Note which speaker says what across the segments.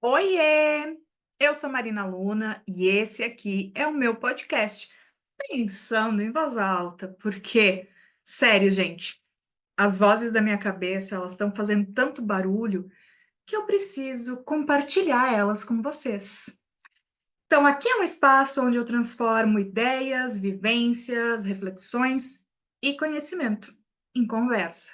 Speaker 1: Oiê! Eu sou Marina Luna e esse aqui é o meu podcast Pensando em Voz Alta, porque, sério, gente, as vozes da minha cabeça, elas estão fazendo tanto barulho que eu preciso compartilhar elas com vocês. Então, aqui é um espaço onde eu transformo ideias, vivências, reflexões e conhecimento em conversa.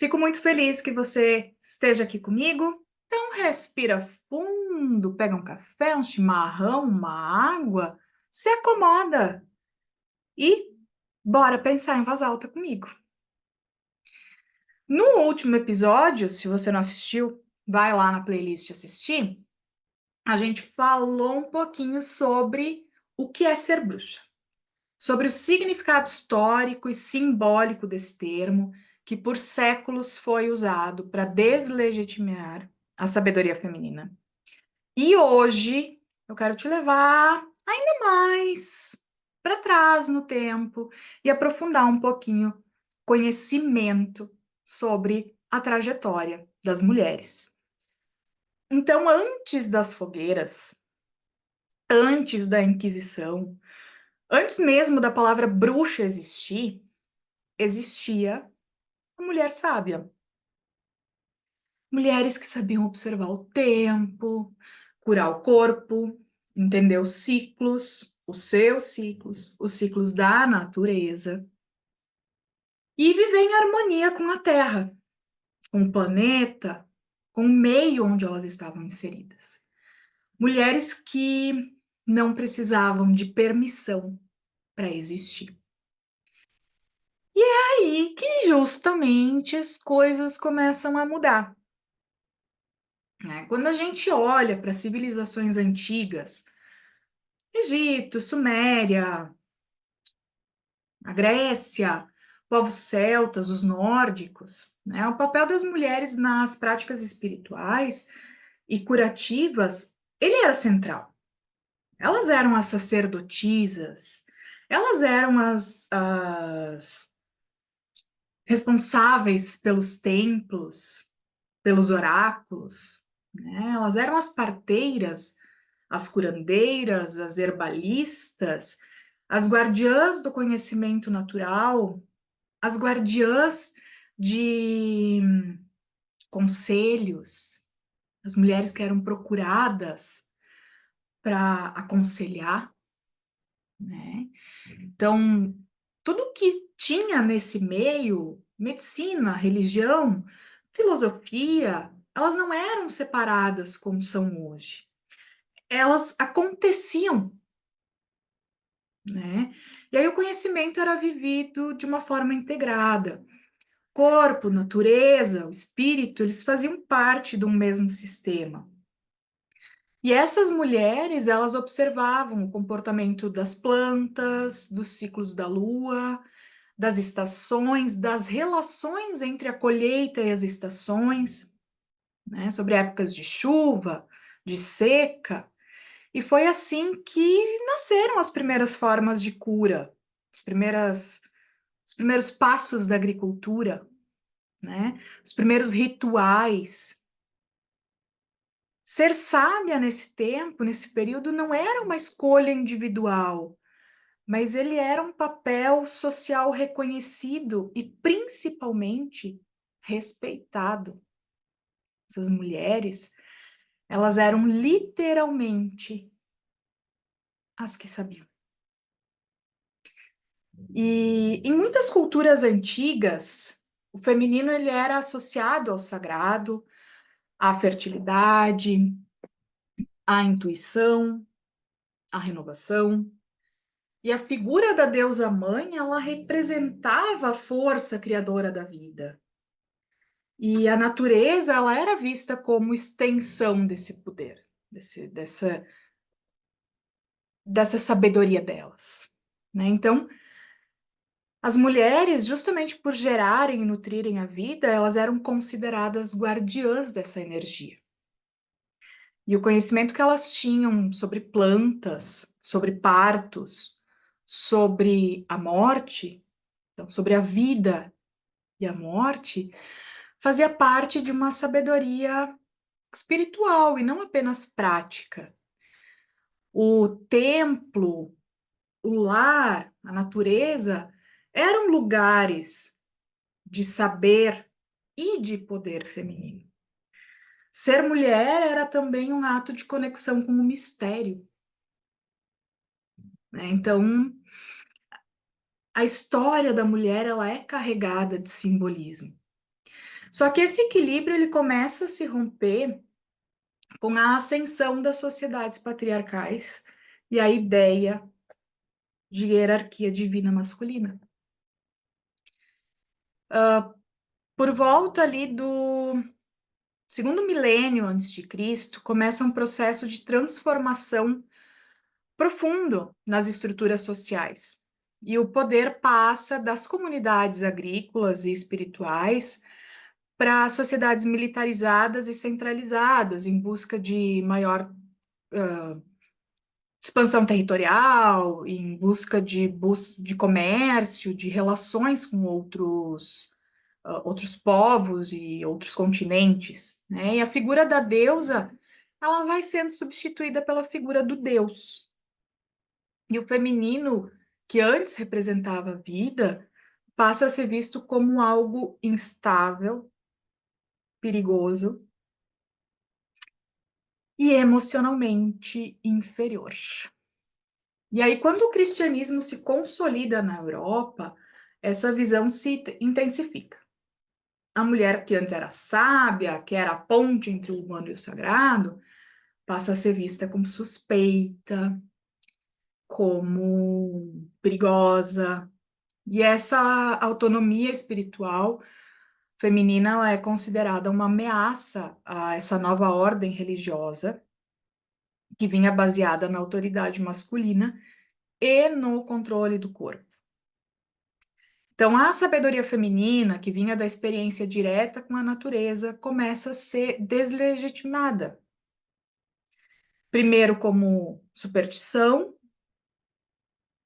Speaker 1: Fico muito feliz que você esteja aqui comigo. Então, respira fundo, pega um café, um chimarrão, uma água, se acomoda e bora pensar em voz alta comigo. No último episódio, se você não assistiu, vai lá na playlist assistir. A gente falou um pouquinho sobre o que é ser bruxa, sobre o significado histórico e simbólico desse termo, que por séculos foi usado para deslegitimar a sabedoria feminina. E hoje eu quero te levar ainda mais para trás no tempo e aprofundar um pouquinho conhecimento sobre a trajetória das mulheres. Então, antes das fogueiras, antes da Inquisição, antes mesmo da palavra bruxa existir, existia a mulher sábia. Mulheres que sabiam observar o tempo, curar o corpo, entender os seus ciclos, os ciclos da natureza e viver em harmonia com a Terra, com o planeta, com o meio onde elas estavam inseridas. Mulheres que não precisavam de permissão para existir. E é aí que justamente as coisas começam a mudar, né? Quando a gente olha para civilizações antigas, Egito, Suméria, a Grécia, povos celtas, os nórdicos, né? O papel das mulheres nas práticas espirituais e curativas, ele era central. Elas eram as sacerdotisas, elas eram as responsáveis pelos templos, pelos oráculos, né? Elas eram as parteiras, as curandeiras, as herbalistas, as guardiãs do conhecimento natural, as guardiãs de conselhos, as mulheres que eram procuradas para aconselhar, né? Então, tudo que tinha nesse meio, medicina, religião, filosofia, elas não eram separadas como são hoje. Elas aconteciam, né? E aí o conhecimento era vivido de uma forma integrada. Corpo, natureza, o espírito, eles faziam parte de um mesmo sistema. E essas mulheres, elas observavam o comportamento das plantas, dos ciclos da lua, das estações, das relações entre a colheita e as estações, né? Sobre épocas de chuva, de seca. E foi assim que nasceram as primeiras formas de cura, os primeiros passos da agricultura, né? Os primeiros rituais. Ser sábia nesse tempo, nesse período, não era uma escolha individual, mas ele era um papel social reconhecido e principalmente respeitado. Essas mulheres, elas eram literalmente as que sabiam. E em muitas culturas antigas, o feminino ele era associado ao sagrado, à fertilidade, à intuição, à renovação. E a figura da deusa mãe, ela representava a força criadora da vida. E a natureza, ela era vista como extensão desse poder, dessa sabedoria delas, né? Então, as mulheres, justamente por gerarem e nutrirem a vida, elas eram consideradas guardiãs dessa energia. E o conhecimento que elas tinham sobre plantas, sobre partos, sobre a morte, então, sobre a vida e a morte, fazia parte de uma sabedoria espiritual e não apenas prática. O templo, o lar, a natureza eram lugares de saber e de poder feminino. Ser mulher era também um ato de conexão com o mistério, né? Então, a história da mulher ela é carregada de simbolismo. Só que esse equilíbrio ele começa a se romper com a ascensão das sociedades patriarcais e a ideia de hierarquia divina masculina. Por volta ali do segundo milênio antes de Cristo, começa um processo de transformação profundo nas estruturas sociais. E o poder passa das comunidades agrícolas e espirituais para sociedades militarizadas e centralizadas, em busca de maior expansão territorial, em busca de comércio, de relações com outros povos e outros continentes, né? E a figura da deusa, ela vai sendo substituída pela figura do deus. E o feminino, que antes representava a vida, passa a ser visto como algo instável, perigoso e emocionalmente inferior. E aí, quando o cristianismo se consolida na Europa, essa visão se intensifica. A mulher que antes era sábia, que era a ponte entre o humano e o sagrado, passa a ser vista como suspeita, como perigosa. E essa autonomia espiritual feminina ela é considerada uma ameaça a essa nova ordem religiosa, que vinha baseada na autoridade masculina e no controle do corpo. Então, a sabedoria feminina, que vinha da experiência direta com a natureza, começa a ser deslegitimada. Primeiro, como superstição,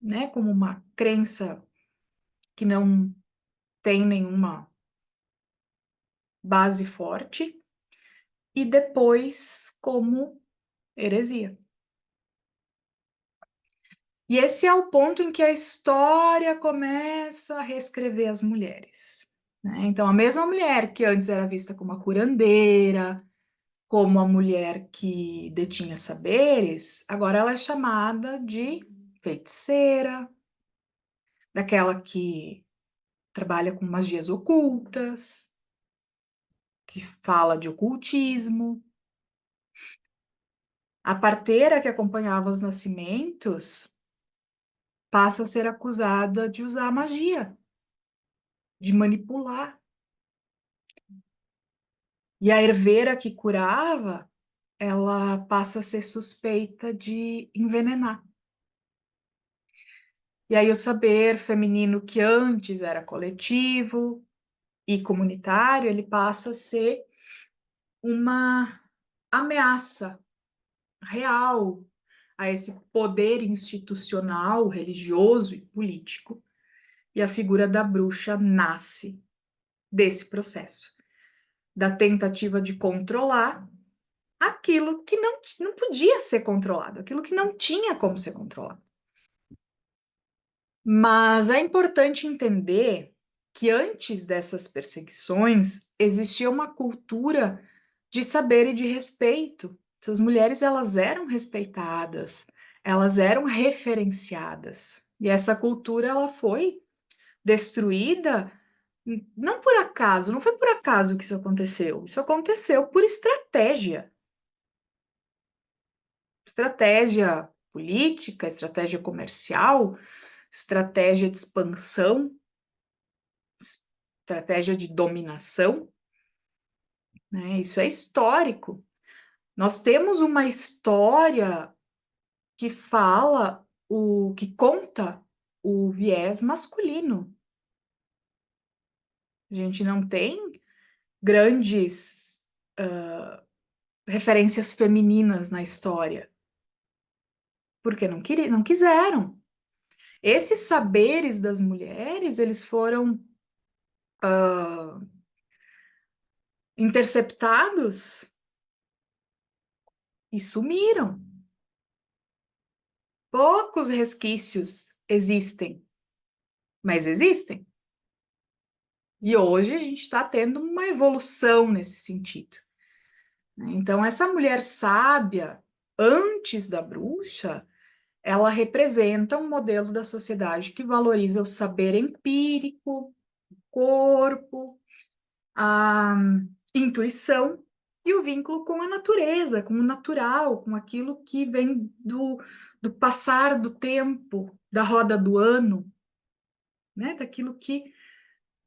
Speaker 1: né, como uma crença que não tem nenhuma base forte, e depois como heresia. E esse é o ponto em que a história começa a reescrever as mulheres, né? Então, a mesma mulher que antes era vista como a curandeira, como a mulher que detinha saberes, agora ela é chamada de feiticeira, daquela que trabalha com magias ocultas, que fala de ocultismo. A parteira que acompanhava os nascimentos passa a ser acusada de usar magia, de manipular. E a herveira que curava, ela passa a ser suspeita de envenenar. E aí o saber feminino que antes era coletivo e comunitário, ele passa a ser uma ameaça real a esse poder institucional, religioso e político. E a figura da bruxa nasce desse processo, da tentativa de controlar aquilo que não podia ser controlado, aquilo que não tinha como ser controlado. Mas é importante entender que antes dessas perseguições existia uma cultura de saber e de respeito. Essas mulheres elas eram respeitadas, elas eram referenciadas. E essa cultura ela foi destruída não por acaso, não foi por acaso que isso aconteceu. Isso aconteceu por estratégia. Estratégia política, estratégia comercial, estratégia de expansão, estratégia de dominação, né? Isso é histórico. Nós temos uma história que fala que conta o viés masculino. A gente não tem grandes referências femininas na história, porque não quiseram. Esses saberes das mulheres, eles foram interceptados e sumiram. Poucos resquícios existem, mas existem. E hoje a gente está tendo uma evolução nesse sentido, né? Então, essa mulher sábia, antes da bruxa, ela representa um modelo da sociedade que valoriza o saber empírico, o corpo, a intuição e o vínculo com a natureza, com o natural, com aquilo que vem do passar do tempo, da roda do ano, né? Daquilo que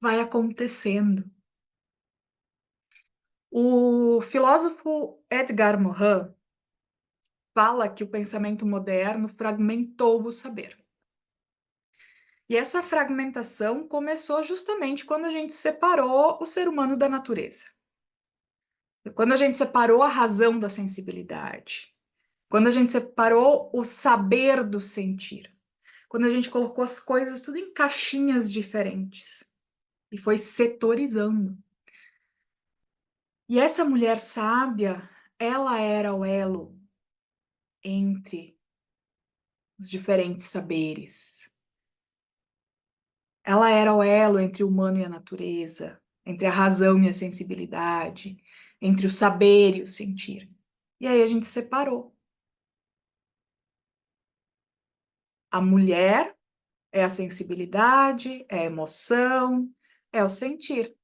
Speaker 1: vai acontecendo. O filósofo Edgar Morin fala que o pensamento moderno fragmentou o saber. E essa fragmentação começou justamente quando a gente separou o ser humano da natureza. Quando a gente separou a razão da sensibilidade. Quando a gente separou o saber do sentir. Quando a gente colocou as coisas tudo em caixinhas diferentes. E foi setorizando. E essa mulher sábia, ela era o elo entre os diferentes saberes. Ela era o elo entre o humano e a natureza, entre a razão e a sensibilidade, entre o saber e o sentir. E aí a gente separou. A mulher é a sensibilidade, é a emoção, é o sentir.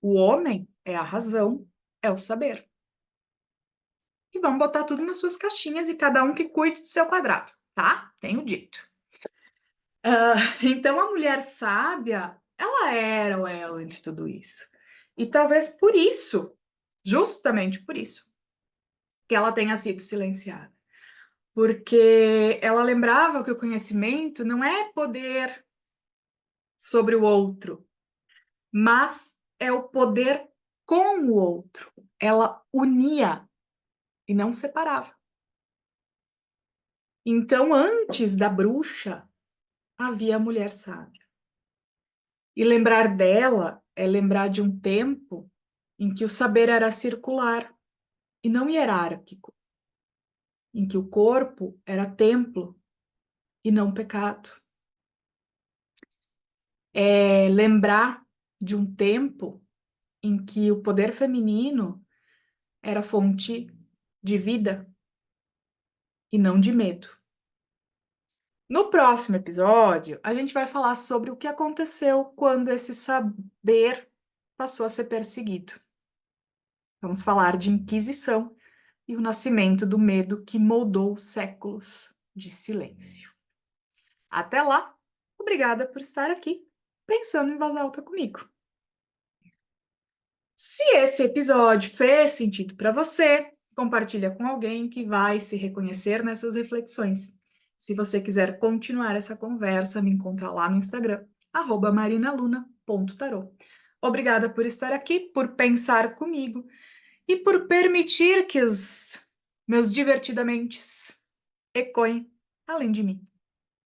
Speaker 1: O homem é a razão, é o saber. E vamos botar tudo nas suas caixinhas e cada um que cuide do seu quadrado, tá? Tenho dito. Então, a mulher sábia, ela era o elo entre tudo isso. E talvez por isso, justamente por isso, que ela tenha sido silenciada. Porque ela lembrava que o conhecimento não é poder sobre o outro, mas é o poder com o outro. Ela unia e não separava. Então, antes da bruxa, havia a mulher sábia. E lembrar dela é lembrar de um tempo em que o saber era circular e não hierárquico, em que o corpo era templo e não pecado. É lembrar de um tempo em que o poder feminino era fonte de vida e não de medo. No próximo episódio, a gente vai falar sobre o que aconteceu quando esse saber passou a ser perseguido. Vamos falar de Inquisição e o nascimento do medo que moldou séculos de silêncio. Até lá, obrigada por estar aqui pensando em voz alta comigo. Se esse episódio fez sentido para você, compartilha com alguém que vai se reconhecer nessas reflexões. Se você quiser continuar essa conversa, me encontra lá no Instagram, @marinaluna.tarô. Obrigada por estar aqui, por pensar comigo e por permitir que os meus divertidamentes ecoem além de mim.